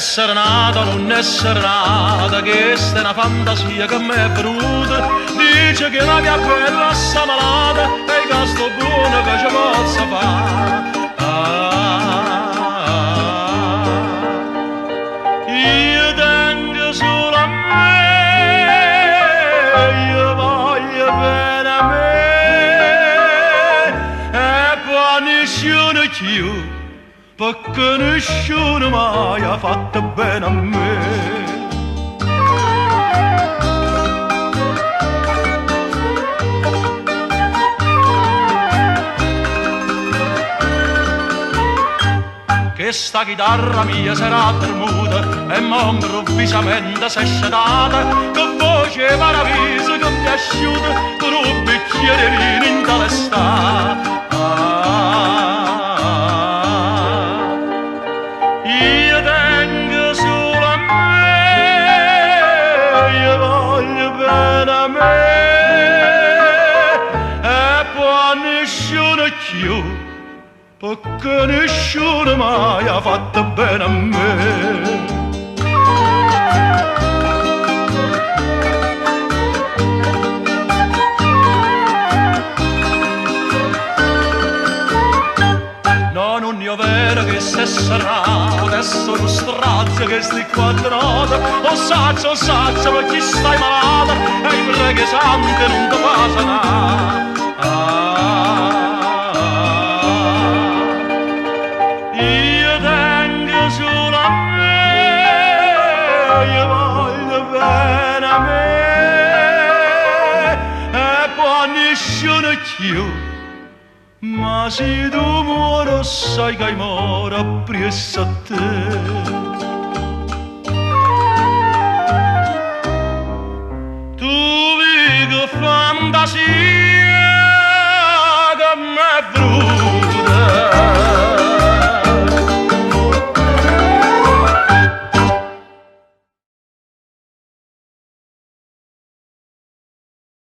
Essere nata, non essere nata, questa è una fantasia che mi è venuta. Dice che la mia bella sta malata e che sto buono che ci possa fare. Io tengo solo a me, io voglio bene a me, e poi nessuno più, perché nessuno mai ha fatto bene a me. Che sta chitarra mia sarà tremuta e mo' improvvisamente s'è sciatata, che voce paravisa che mi asciuta con un bicchiere di vino in tale sta. Io tengo solo a me, io voglio bene a me, e poi nessuno più, perché nessuno mai ha fatto bene a me. No, non è vero che sei serrato, è solo strazio che stai quadrato. Lo saggio, ma chi stai malata, e i preghi santi non ti passa nada. Io tengo solo a me, io voglio bene a me, e poi nessuno più. Ma se tu muori sai che muore appresso a te. Tu vivi fantasia